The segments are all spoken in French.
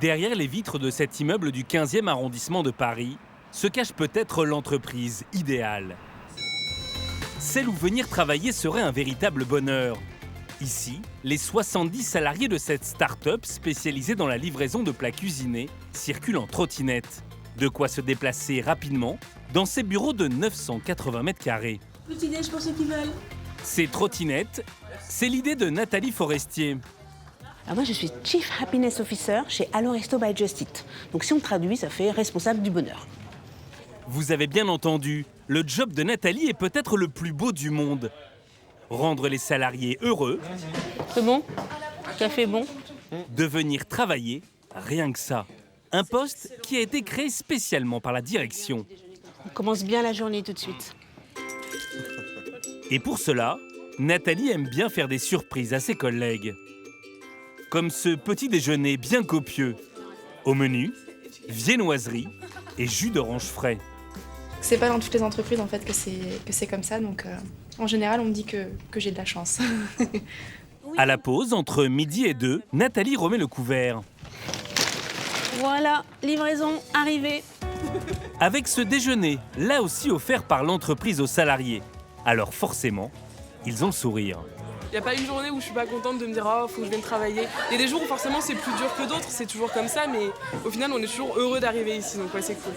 Derrière les vitres de cet immeuble du 15e arrondissement de Paris se cache peut-être l'entreprise idéale. Celle où venir travailler serait un véritable bonheur. Ici, les 70 salariés de cette start-up spécialisée dans la livraison de plats cuisinés circulent en trottinette. De quoi se déplacer rapidement dans ces bureaux de 980 mètres carrés. Petit déj pour ceux qui veulent. Ces trottinettes, c'est l'idée de Nathalie Forestier. Alors moi, je suis Chief Happiness Officer chez Allo Resto by Just Eat. Donc si on traduit, ça fait responsable du bonheur. Vous avez bien entendu, le job de Nathalie est peut-être le plus beau du monde. Rendre les salariés heureux. C'est bon? Café bon? De venir travailler, rien que ça. Un poste qui a été créé spécialement par la direction. On commence bien la journée tout de suite. Et pour cela, Nathalie aime bien faire des surprises à ses collègues. Comme ce petit déjeuner bien copieux. Au menu, viennoiserie et jus d'orange frais. C'est pas dans toutes les entreprises en fait que c'est comme ça, donc en général on me dit que j'ai de la chance. À la pause, entre midi et 2, Nathalie remet le couvert. Voilà, livraison arrivée. Avec ce déjeuner, là aussi offert par l'entreprise aux salariés. Alors forcément, ils ont le sourire. Il n'y a pas une journée où je suis pas contente de me dire « Oh, faut que je vienne travailler ». Il y a des jours où forcément c'est plus dur que d'autres, c'est toujours comme ça, mais au final on est toujours heureux d'arriver ici, donc ouais, c'est cool.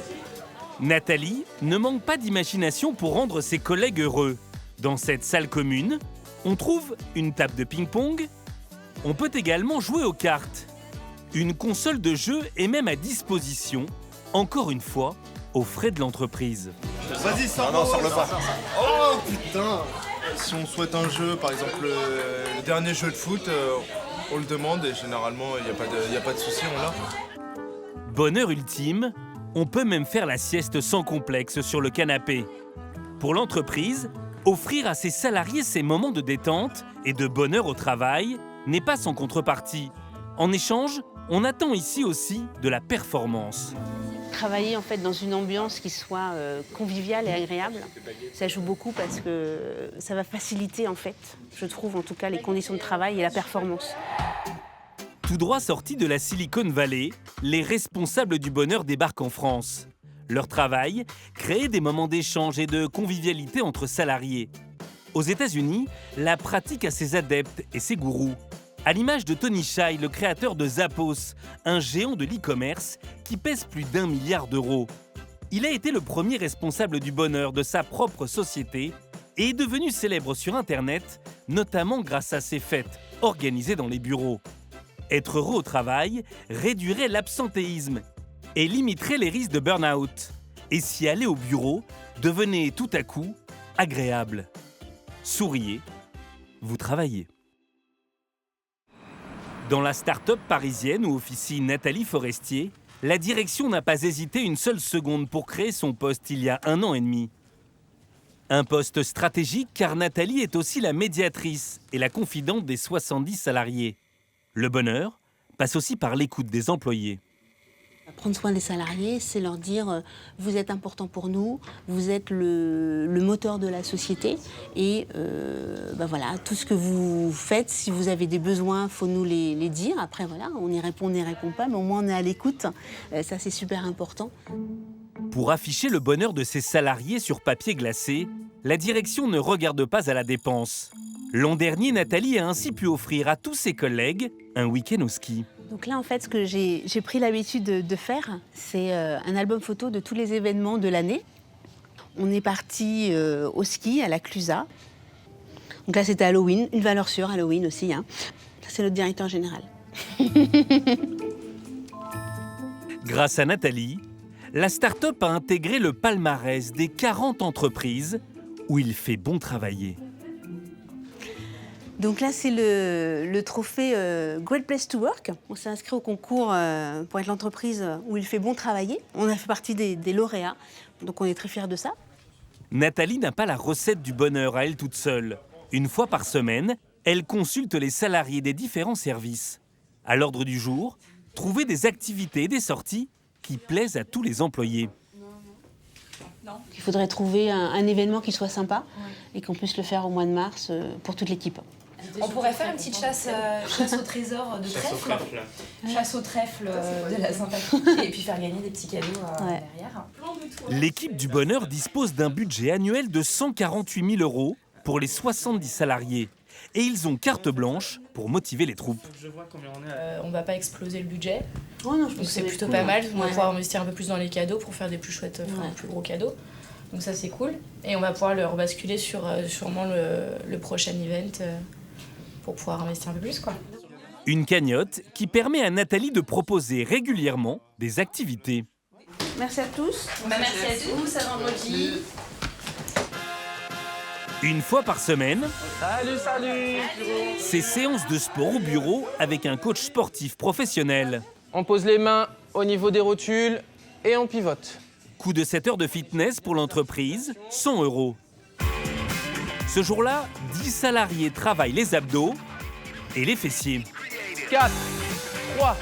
Nathalie ne manque pas d'imagination pour rendre ses collègues heureux. Dans cette salle commune, on trouve une table de ping-pong. On peut également jouer aux cartes. Une console de jeu est même à disposition, encore une fois, aux frais de l'entreprise. Vas-y, sors. Non, sors-le pas. Oh putain. Si on souhaite un jeu, par exemple le dernier jeu de foot, on le demande et généralement il n'y a pas de souci, on l'a. Bonheur ultime, on peut même faire la sieste sans complexe sur le canapé. Pour l'entreprise, offrir à ses salariés ces moments de détente et de bonheur au travail n'est pas sans contrepartie. En échange, on attend ici aussi de la performance. Travailler en fait dans une ambiance qui soit conviviale et agréable, ça joue beaucoup parce que ça va faciliter en fait, je trouve en tout cas, les conditions de travail et la performance. Tout droit sortis de la Silicon Valley, les responsables du bonheur débarquent en France. Leur travail, créer des moments d'échange et de convivialité entre salariés. Aux États-Unis, la pratique a ses adeptes et ses gourous. À l'image de Tony Hsieh, le créateur de Zappos, un géant de l'e-commerce qui pèse plus d'1 milliard d'euros. Il a été le premier responsable du bonheur de sa propre société et est devenu célèbre sur Internet, notamment grâce à ses fêtes organisées dans les bureaux. Être heureux au travail réduirait l'absentéisme et limiterait les risques de burn-out. Et si aller au bureau devenait tout à coup agréable. Souriez, vous travaillez. Dans la start-up parisienne où officie Nathalie Forestier, la direction n'a pas hésité une seule seconde pour créer son poste il y a 1 an et demi. Un poste stratégique car Nathalie est aussi la médiatrice et la confidente des 70 salariés. Le bonheur passe aussi par l'écoute des employés. Prendre soin des salariés, c'est leur dire « vous êtes important pour nous, vous êtes le moteur de la société et voilà, tout ce que vous faites, si vous avez des besoins, il faut nous les dire. Après, voilà, on y répond pas, mais au moins on est à l'écoute. Ça, c'est super important. » Pour afficher le bonheur de ses salariés sur papier glacé, la direction ne regarde pas à la dépense. L'an dernier, Nathalie a ainsi pu offrir à tous ses collègues un week-end au ski. Donc là, en fait, ce que j'ai pris l'habitude de faire, c'est un album photo de tous les événements de l'année. On est parti au ski, à la Clusaz. Donc là, c'était Halloween, une valeur sûre, Halloween aussi. Hein. Ça, c'est notre directeur général. Grâce à Nathalie, la start-up a intégré le palmarès des 40 entreprises où il fait bon travailler. Donc là, c'est le trophée Great Place to Work. On s'est inscrit au concours pour être l'entreprise où il fait bon travailler. On a fait partie des lauréats, donc on est très fiers de ça. Nathalie n'a pas la recette du bonheur à elle toute seule. Une fois par semaine, elle consulte les salariés des différents services. À l'ordre du jour, trouver des activités et des sorties qui plaisent à tous les employés. Il faudrait trouver un événement qui soit sympa et qu'on puisse le faire au mois de mars pour toute l'équipe. On pourrait faire une petite chasse au trésor de trèfle. Chasse au trèfle de la Saint-Patrick et puis faire gagner des petits cadeaux derrière. L'équipe du bonheur dispose d'un budget annuel de 148 000 € pour les 70 salariés. Et ils ont carte blanche pour motiver les troupes. On va pas exploser le budget, Oh non, je donc pense c'est que plutôt cool. pas mal. On va Ouais. pouvoir investir un peu plus dans les cadeaux pour faire des plus chouettes, plus gros cadeaux. Donc ça c'est cool. Et on va pouvoir le rebasculer sur sûrement le prochain event pour pouvoir investir un peu plus, quoi. Une cagnotte qui permet à Nathalie de proposer régulièrement des activités. Merci à tous. Merci à tous, à vendredi. Une fois par semaine, ces séances de sport au bureau avec un coach sportif professionnel. On pose les mains au niveau des rotules et on pivote. Coût de 7 heures de fitness pour l'entreprise, 100 €. Ce jour-là, 10 salariés travaillent les abdos et les fessiers. 4, 3,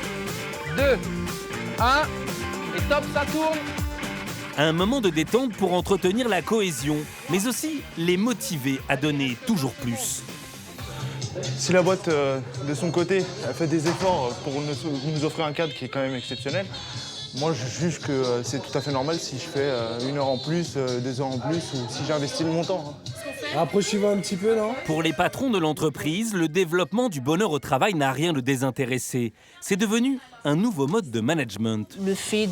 2, 1. Et top, ça tourne. Un moment de détente pour entretenir la cohésion, mais aussi les motiver à donner toujours plus. Si la boîte, de son côté, a fait des efforts pour nous offrir un cadre qui est quand même exceptionnel, moi je juge que c'est tout à fait normal si je fais 1 heure en plus, 2 heures en plus, ou si j'investis le montant. Approchez-vous un petit peu, non? Pour les patrons de l'entreprise, le développement du bonheur au travail n'a rien de désintéressé. C'est devenu un nouveau mode de management. Le fait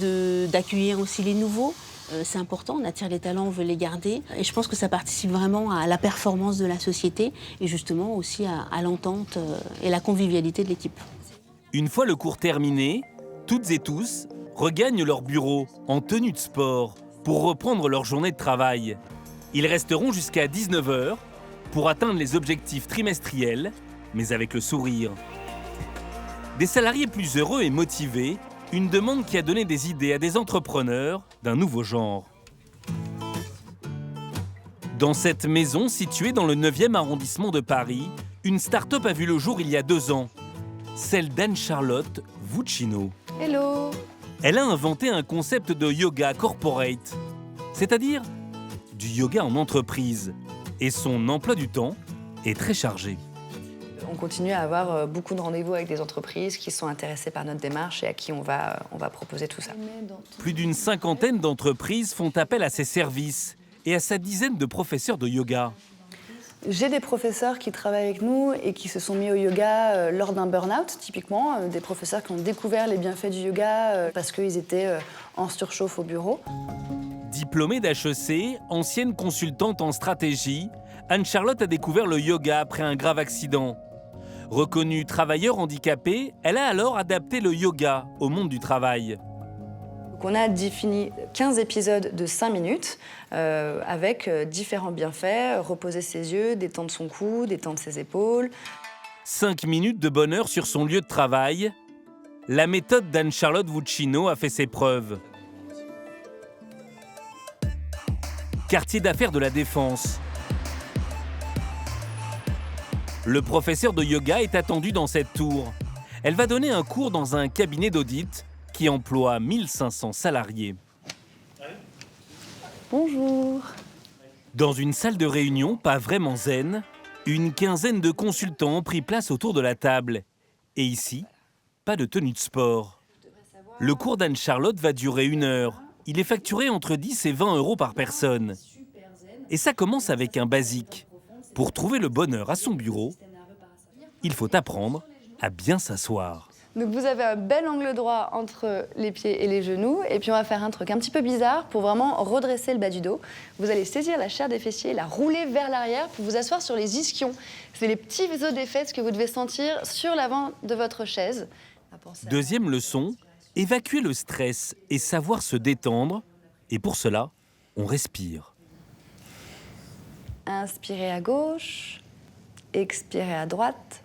d'accueillir aussi les nouveaux, c'est important, on attire les talents, on veut les garder. Et je pense que ça participe vraiment à la performance de la société et justement aussi à l'entente et la convivialité de l'équipe. Une fois le cours terminé, toutes et tous regagnent leur bureau en tenue de sport pour reprendre leur journée de travail. Ils resteront jusqu'à 19 h pour atteindre les objectifs trimestriels, mais avec le sourire. Des salariés plus heureux et motivés, une demande qui a donné des idées à des entrepreneurs d'un nouveau genre. Dans cette maison située dans le 9e arrondissement de Paris, une start-up a vu le jour il y a 2 ans, celle d'Anne-Charlotte Vuccino. Hello. Elle a inventé un concept de yoga corporate, c'est-à-dire du yoga en entreprise. Et son emploi du temps est très chargé. On continue à avoir beaucoup de rendez-vous avec des entreprises qui sont intéressées par notre démarche et à qui on va proposer tout ça. Plus d'une 50aine d'entreprises font appel à ses services et à sa dizaine de professeurs de yoga. J'ai des professeurs qui travaillent avec nous et qui se sont mis au yoga lors d'un burn-out, typiquement. Des professeurs qui ont découvert les bienfaits du yoga parce qu'ils étaient en surchauffe au bureau. Diplômée d'HEC, ancienne consultante en stratégie, Anne-Charlotte a découvert le yoga après un grave accident. Reconnue travailleur handicapé, elle a alors adapté le yoga au monde du travail. Donc on a défini 15 épisodes de 5 minutes avec différents bienfaits, reposer ses yeux, détendre son cou, détendre ses épaules. 5 minutes de bonheur sur son lieu de travail. La méthode d'Anne-Charlotte Vuccino a fait ses preuves. Quartier d'affaires de la Défense. Le professeur de yoga est attendu dans cette tour. Elle va donner un cours dans un cabinet d'audit qui emploie 1500 salariés. Bonjour. Dans une salle de réunion pas vraiment zen, une quinzaine de consultants ont pris place autour de la table. Et ici, pas de tenue de sport. Le cours d'Anne-Charlotte va durer 1 heure. Il est facturé entre 10 et 20 € par personne. Et ça commence avec un basique. Pour trouver le bonheur à son bureau, il faut apprendre à bien s'asseoir. Donc vous avez un bel angle droit entre les pieds et les genoux. Et puis on va faire un truc un petit peu bizarre pour vraiment redresser le bas du dos. Vous allez saisir la chair des fessiers, la rouler vers l'arrière pour vous asseoir sur les ischions. C'est les petits os des fesses que vous devez sentir sur l'avant de votre chaise. Deuxième leçon, évacuer le stress et savoir se détendre. Et pour cela, on respire. Inspirez à gauche, expirez à droite.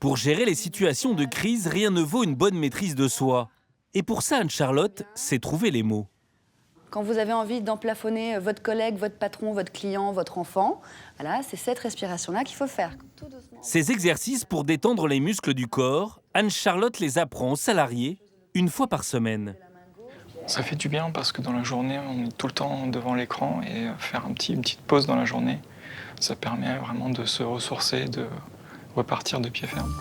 Pour gérer les situations de crise, rien ne vaut une bonne maîtrise de soi. Et pour ça, Anne-Charlotte sait trouver les mots. Quand vous avez envie d'emplafonner votre collègue, votre patron, votre client, votre enfant, voilà, c'est cette respiration-là qu'il faut faire. Ces exercices pour détendre les muscles du corps, Anne-Charlotte les apprend aux salariés 1 fois par semaine. Ça fait du bien parce que dans la journée, on est tout le temps devant l'écran et faire une petite pause dans la journée, ça permet vraiment de se ressourcer, de repartir de pied ferme.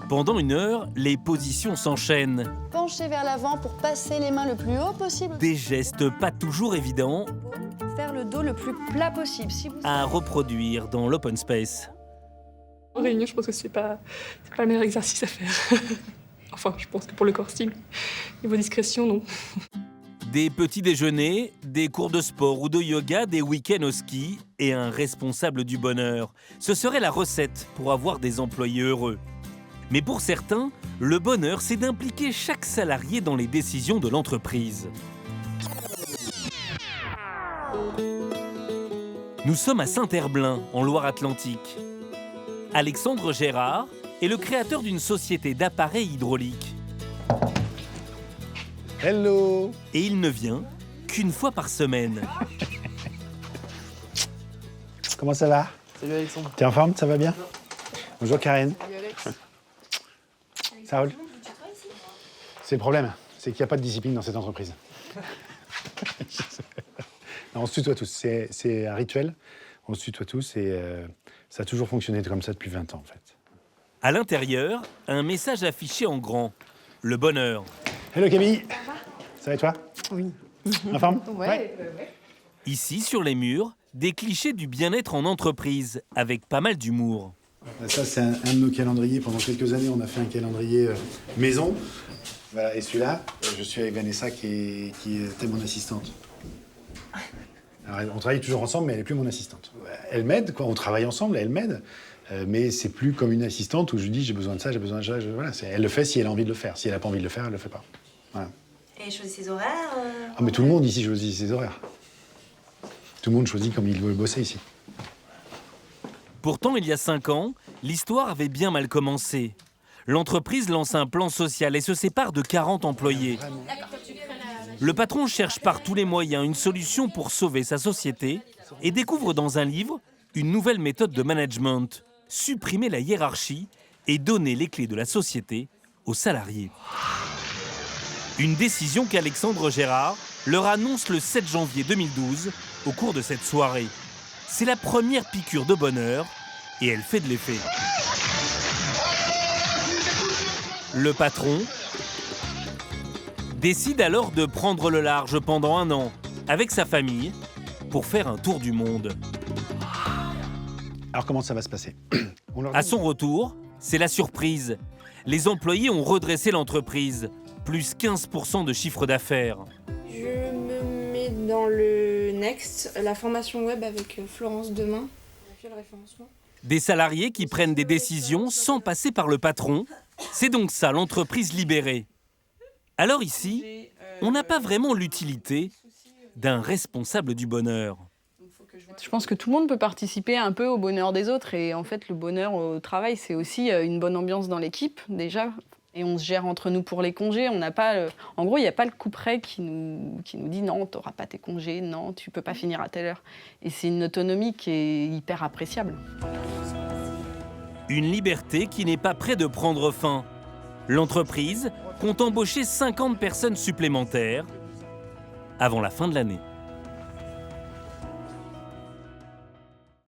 Pendant 1 heure, les positions s'enchaînent. Penchez vers l'avant pour passer les mains le plus haut possible. Des gestes pas toujours évidents Faire le dos le plus plat possible. Si vous... à reproduire dans l'open space. En réunion, je pense que c'est pas le meilleur exercice à faire. Enfin, je pense que pour le core style. Niveau discrétion, non. Des petits déjeuners, des cours de sport ou de yoga, des week-ends au ski et un responsable du bonheur. Ce serait la recette pour avoir des employés heureux. Mais pour certains, le bonheur, c'est d'impliquer chaque salarié dans les décisions de l'entreprise. Nous sommes à Saint-Herblain, en Loire-Atlantique. Alexandre Gérard est le créateur d'une société d'appareils hydrauliques. Hello. Et il ne vient qu'une fois par semaine. Comment ça va? Salut Alexandre. T'es en forme? Ça va bien? Bonjour Karen. Ça roule? C'est le problème, c'est qu'il n'y a pas de discipline dans cette entreprise. Non, on se tutoie tous, c'est un rituel. On se tutoie tous et ça a toujours fonctionné comme ça depuis 20 ans en fait. À l'intérieur, un message affiché en grand. Le bonheur. Hello Camille. Ça va et toi? Oui. En forme? Ouais. Ici, sur les murs, des clichés du bien-être en entreprise, avec pas mal d'humour. Ça, c'est un de nos calendriers. Pendant quelques années, on a fait un calendrier maison. Voilà, et celui-là, je suis avec Vanessa qui était mon assistante. Alors, on travaille toujours ensemble, mais elle n'est plus mon assistante. Elle m'aide, quoi. On travaille ensemble, elle m'aide. Mais c'est plus comme une assistante où je lui dis j'ai besoin de ça, j'ai besoin de ça. Voilà, elle le fait si elle a envie de le faire. Si elle n'a pas envie de le faire, elle ne le fait pas. Voilà. Et elle choisit ses horaires Ah, mais tout le monde ici choisit ses horaires. Tout le monde choisit comme il veut bosser ici. Pourtant, il y a 5 ans, l'histoire avait bien mal commencé. L'entreprise lance un plan social et se sépare de 40 employés. Le patron cherche par tous les moyens une solution pour sauver sa société et découvre dans un livre une nouvelle méthode de management, supprimer la hiérarchie et donner les clés de la société aux salariés. Une décision qu'Alexandre Gérard leur annonce le 7 janvier 2012 au cours de cette soirée. C'est la première piqûre de bonheur et elle fait de l'effet. Le patron décide alors de prendre le large pendant 1 an avec sa famille pour faire un tour du monde. Alors comment ça va se passer? À son retour, c'est la surprise. Les employés ont redressé l'entreprise, plus 15% de chiffre d'affaires. Je me mets dans le Next, la formation web avec Florence demain. Le référencement. Des salariés qui prennent des décisions sans passer par le patron. C'est donc ça, l'entreprise libérée. Alors ici, on n'a pas vraiment l'utilité d'un responsable du bonheur. Je pense que tout le monde peut participer un peu au bonheur des autres. Et en fait, le bonheur au travail, c'est aussi une bonne ambiance dans l'équipe, déjà. Et on se gère entre nous pour les congés. On n'a pas, en gros, il n'y a pas le couperet qui nous dit non, tu n'auras pas tes congés, non, tu ne peux pas finir à telle heure. Et c'est une autonomie qui est hyper appréciable. Une liberté qui n'est pas près de prendre fin. L'entreprise compte embaucher 50 personnes supplémentaires avant la fin de l'année.